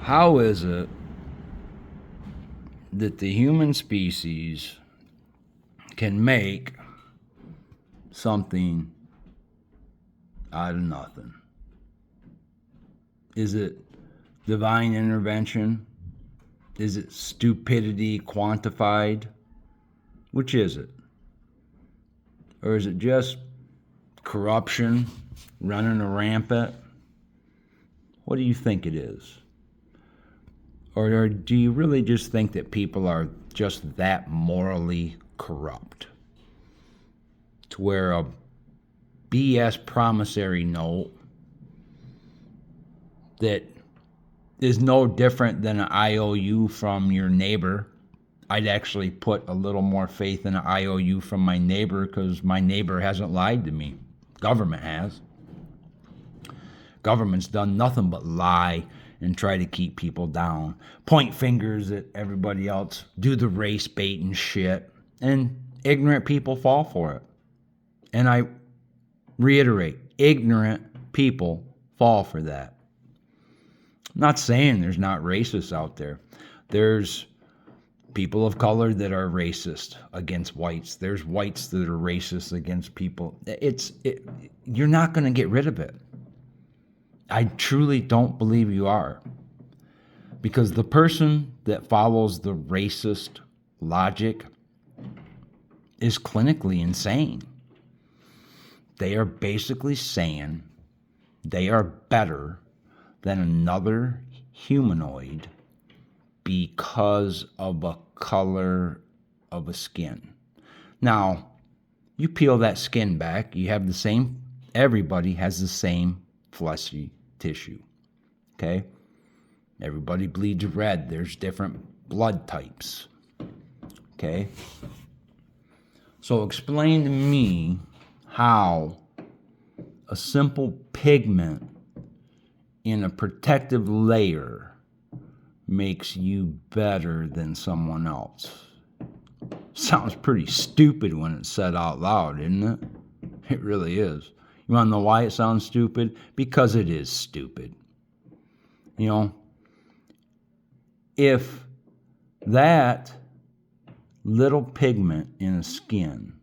How is it that the human species can make something out of nothing? Is it divine intervention? Is it stupidity quantified? Which is it? Or is it just corruption running rampant? What do you think it is? Or do you really just think that people are just that morally corrupt? To where a BS promissory note that is no different than an IOU from your neighbor. I'd actually put a little more faith in an IOU from my neighbor because my neighbor hasn't lied to me. Government has. Government's done nothing but lie and try to keep people down. Point fingers at everybody else. Do the race bait and shit. And ignorant people fall for it. And I reiterate, ignorant people fall for that. I'm not saying there's not racists out there. There's people of color that are racist against whites. There's whites that are racist against people. You're not going to get rid of it. I truly don't believe you are. Because the person that follows the racist logic is clinically insane. They are basically saying they are better than another humanoid because of a color of a skin. Now, you peel that skin back, you have the same, everybody has the same fleshy tissue, okay? Everybody bleeds red. There's different blood types, okay? So explain to me how a simple pigment in a protective layer makes you better than someone else. Sounds pretty stupid when it's said out loud, isn't it? It really is. You want to know why it sounds stupid? Because it is stupid. You know, if that little pigment in a skin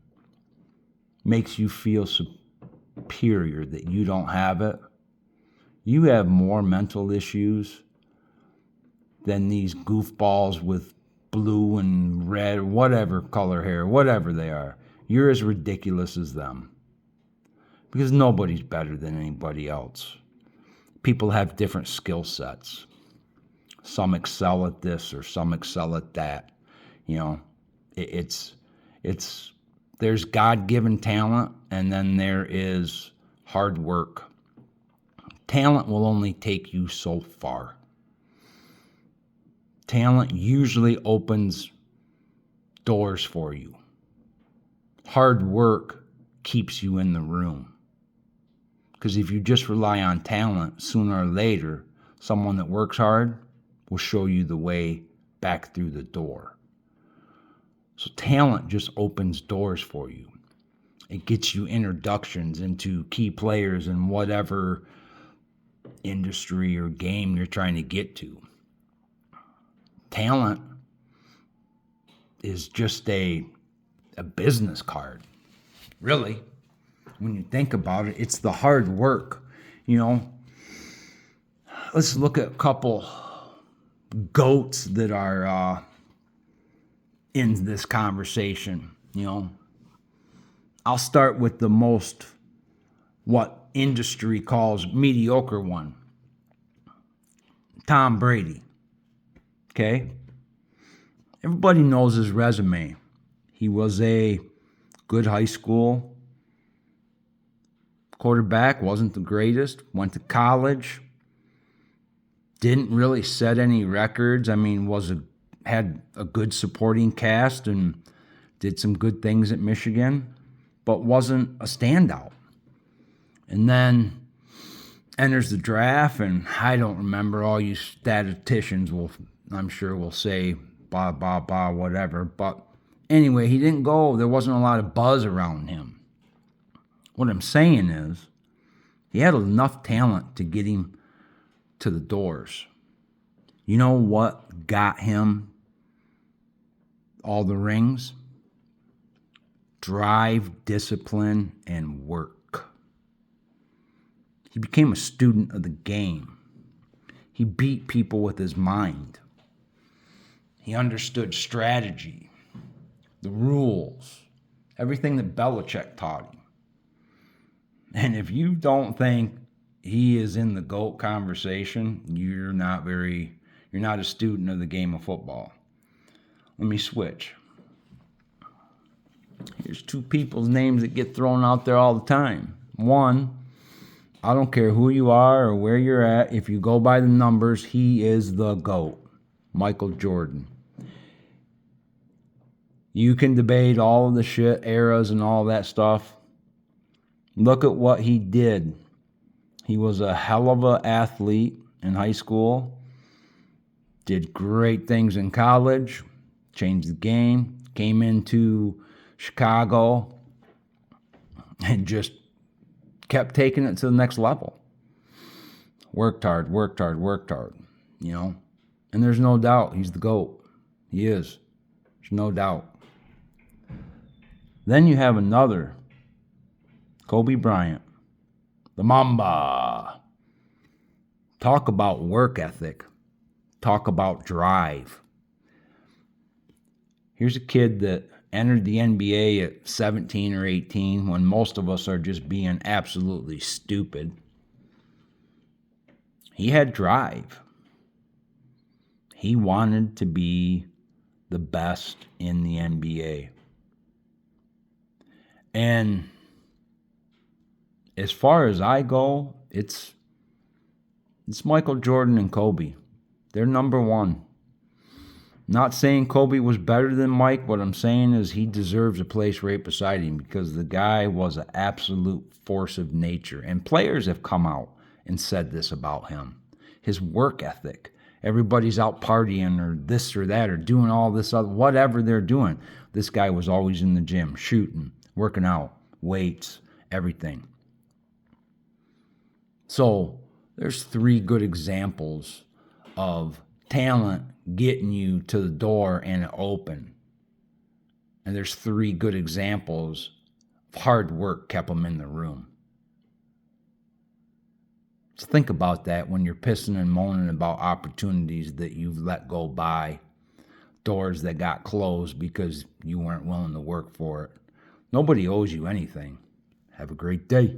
makes you feel superior that you don't have it, you have more mental issues than these goofballs with blue and red, whatever color hair, whatever they are. You're as ridiculous as them. Because nobody's better than anybody else. People have different skill sets. Some excel at this or some excel at that. You know, there's God-given talent and then there is hard work. Talent will only take you so far. Talent usually opens doors for you. Hard work keeps you in the room. Because if you just rely on talent, sooner or later, someone that works hard will show you the way back through the door. So talent just opens doors for you. It gets you introductions into key players in whatever industry or game you're trying to get to. Talent is just a business card, really. When you think about it, it's the hard work. You know, let's look at a couple goats that are in this conversation. You know, I'll start with the most, what industry calls mediocre one. Tom Brady. Okay? Everybody knows his resume. He was a good high school quarterback, wasn't the greatest, went to college, didn't really set any records. I mean, had a good supporting cast and did some good things at Michigan, but wasn't a standout. And then enters the draft, and I don't remember, all you statisticians I'm sure will say blah, blah, blah, whatever. But anyway, he didn't go. There wasn't a lot of buzz around him. What I'm saying is, He had enough talent to get him to the doors. You know what got him all the rings? Drive, discipline, and work. He became a student of the game. He beat people with his mind. He understood strategy, the rules, everything that Belichick taught him. And if you don't think he is in the GOAT conversation, you're not a student of the game of football. Let me switch. Here's two people's names that get thrown out there all the time. One, I don't care who you are or where you're at. If you go by the numbers, he is the GOAT, Michael Jordan. You can debate all of the shit, eras and all that stuff. Look at what he did. He was a hell of an athlete in high school. Did great things in college. Changed the game. Came into Chicago and just kept taking it to the next level. Worked hard. You know? And there's no doubt he's the GOAT. He is. There's no doubt. Then you have another, Kobe Bryant, the Mamba. Talk about work ethic. Talk about drive. Here's a kid that entered the NBA at 17 or 18 when most of us are just being absolutely stupid. He had drive. He wanted to be the best in the NBA. And as far as I go, it's Michael Jordan and Kobe. They're number one. Not saying Kobe was better than Mike. What I'm saying is he deserves a place right beside him because the guy was an absolute force of nature. And players have come out and said this about him. His work ethic. Everybody's out partying or this or that or doing all this other, whatever they're doing. This guy was always in the gym, shooting, working out, weights, everything. So there's three good examples of talent getting you to the door and it open. And there's three good examples of hard work kept them in the room. So think about that when you're pissing and moaning about opportunities that you've let go by, doors that got closed because you weren't willing to work for it. Nobody owes you anything. Have a great day.